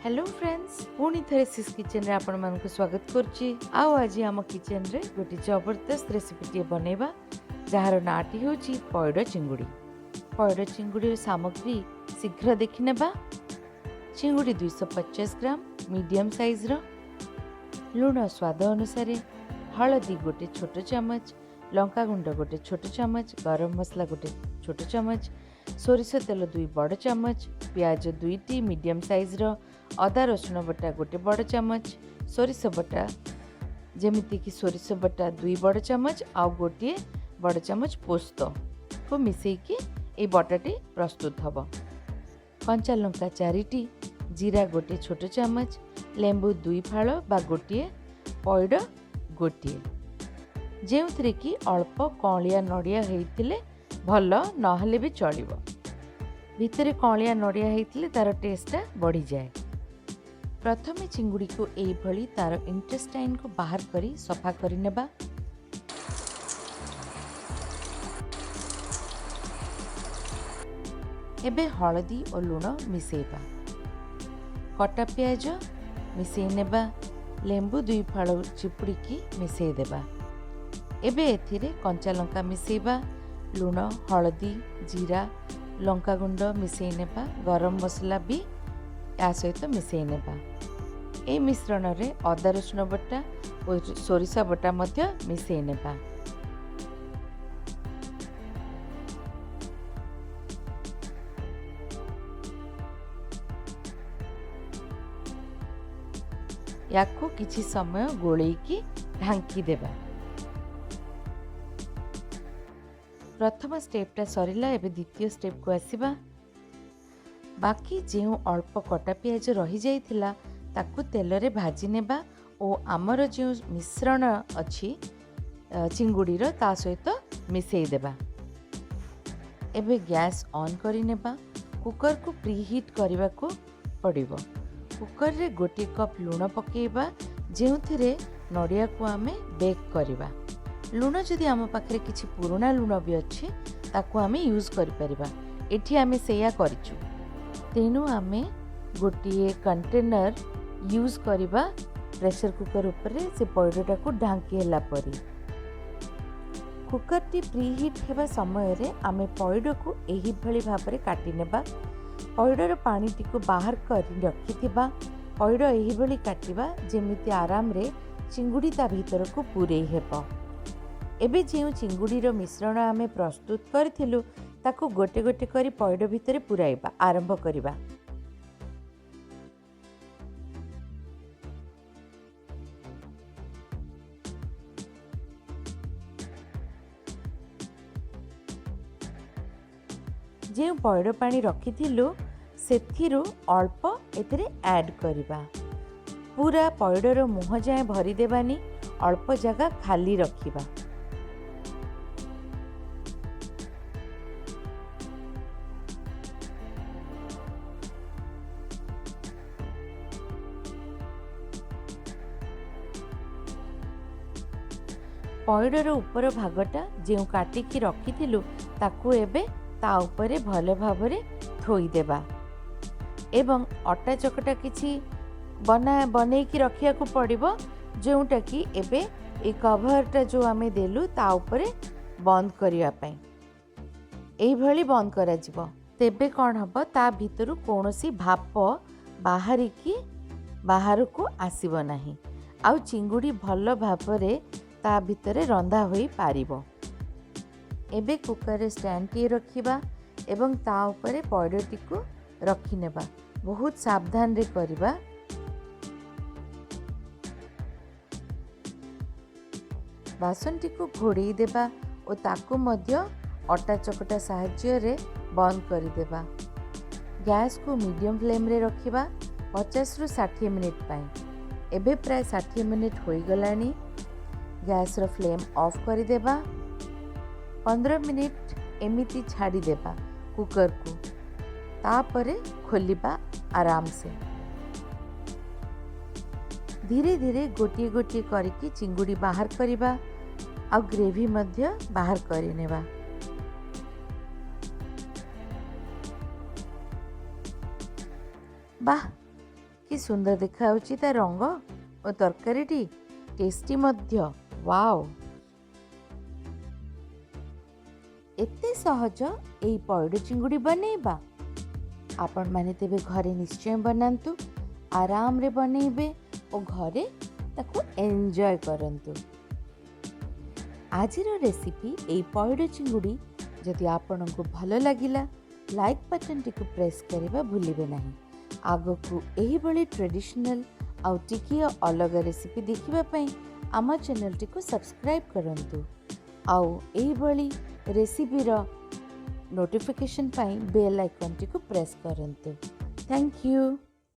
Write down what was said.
Hello friends पुणी थे सिस kitchen रे आपण मानक स्वागत करछि। आओ आज आम किचन रे गोटे जबरदस्त रेसिपी बनैबा जार नाटी होछि पयड चिंगुड़ी। पयड चिंगुड़ी सामग्री शीघ्र देखि नेबा। चिंगुड़ी 250 ग्राम मीडियम साइज रो, लूण स्वाद अनुसार, हलदी गोटे छोट चमच, लंका गुंड गोटे छोट चमच, गरम मसला गोटे छोट चमच, सोरिष तेल 2 बड़ चमच, प्याज 2टी मीडियम साइज रो, अदा रसुण बटा गोटे बड़ चमच, सोरिष बटा जेमिति कि सोरिष बटा 2 बड़ चमच आ गोटे बड़ चमच पोस्त को मिसेकी ए बटाटी प्रस्तुत हब। कंचा लंका 4टी, जीरा गोटे छोट चमच, लेंबू 2 फाड़ बा गोटे, पयड गोटे, जेउथिरे कि अल्प कलिया नड़िया हेइथिले भल नहले भी चलिबो। भितरे कलिया नड़िया हेइथिले तार टेस्टटा बढ़ी जाए। प्रथमे चिंगुड़ी को एई भली तार इंटेस्टाइन को बाहर करी सफा करि नेबा। एबे हलदी और लूण मिसेइबा, कटा प्याज मिसेइ नेबा, लेंबू 2 फाड़ चिपुड़ी की मिसेइ देबा। एबे एथिरे कंचा लंका मिसेइबा, लूण, हलदी, जीरा, लंका गुंड मिसेइ नेबा, गरम मसला भी या सहित मिसेइ नेबा। ए मिश्रण रे अदा रसुण बटा और सोरिष बटा मध्य मिसेइ नेबा। याको किछि समय गोलेकी ढांकी देबा। प्रथम स्टेपटा सरिला, एबे द्वितीय स्टेप को आसीबा। बाकी जेउ अल्प कटा पियाज रही जाइथिला ताकू तेल रे भाजी नेबा ओ आमर जो मिश्रण अछि चिंगुड़ी रो ता सहित मिसेइ देबा। एबे गैस ऑन करि नेबा। कुकर को प्रीहीट करबा को पड़िबो। कुकर रे गोटे कप लूण पकेइबा, जेउथिरे नड़िया को आमे बेक करबा। लूण जदि आम पाखरे किछि पुराना लूण भी अछि ताकू आमे यूज करि परिबा। एठी आमे सेया करिछु, तेनु आमे गोटे कंटेनर यूज करबा प्रेशर कुकर ऊपर से पयडटा को ढांकी होला परी। कुकर टी प्रीहीट हेबा समय रे आमे पयड को एही भली भाबरे काटी नेबा। पयडर पानी टी को बाहर करी रखिथिबा। पयड एही भली काटिबा जेमिति आराम रे चिंगुड़ी ता भीतर को पुरेई हेबो। एबे जेउ चिंगुड़ी रो मिश्रण आमे प्रस्तुत करथिलु ताकू गोटे गोटे करी पयड भितरे पुराइबा आरंभ करिबा। जेउ पयड पानी रखिथिलु सेथिरु अल्प एथिरे ऐड करिबा। पूरा पयडर मुह जाए भरी देबानी, अल्प जगह खाली रखिबा। पयडर ऊपर भागटा जेउ काटिकी रखिथिलु ताकू एबे ता ऊपरे भले भाबरे थोई देबा। एवं अटा चकटा किछि बनै की रखिया को पड़िबो, जोटा कि एबे ए कभरटा जो आमे देलु ता ऊपरे बंद करिया पई एई भली बंद करा जिवो। तेबे कोन हबो ता भितरु कोनोसी भाप बाहर को आसीबो नाही, आउ चिंगुड़ी भल भाबरे ता भितरे रंधा होई पारिबो। एबे कुकर रे स्टैंड टी रखिबा एवं ता ऊपरे पयडटी को रखि नेबा। बहुत सावधान रे करिबा। बासन टी को घोड़ेई देबा और ताकू मध्य अटा चकटा साहाय्य रे बंद करि देबा। गैस को मीडियम फ्लेम रे रखिबा 50 रु 60 मिनिट पई। एबे प्राय 60 मिनिट होई गलानी। गैस रो फ्लेम ऑफ करि देबा। 15 मिनिट एमिति छाड़ी देबा कुकर को, तापरे खोलिबा आराम से। धीरे धीरे गोटी गोटी करके चिंगुड़ी बाहर करिबा आ ग्रेवी मध्य बाहर करि नेबा। वाह कि सुंदर देखा ता रंग और तरकारीटी टेस्टी मध्य। वाओ, एते सहज एई पइड चिंगुड़ी बनेबा। आपण माने तेबे घरे निश्चय बनातु, आराम रे बनेबे और घरे ताको एंजॉय करंतु। आजिर रेसिपी एई पइड चिंगुड़ी जदि आपनको भलो लागिला लाइक बटन टिको प्रेस करबा भूलिबे नाही। आगकू एही बळी ट्रेडिशनल आउ टिकियो अलग रेसिपी देखिबा पई आम चैनल टिको सब्सक्राइब करंतु। आउ एही बळी रेसिपी रो नोटिफिकेशन पाई बेल आइकन टिको प्रेस करंतु। Thank you.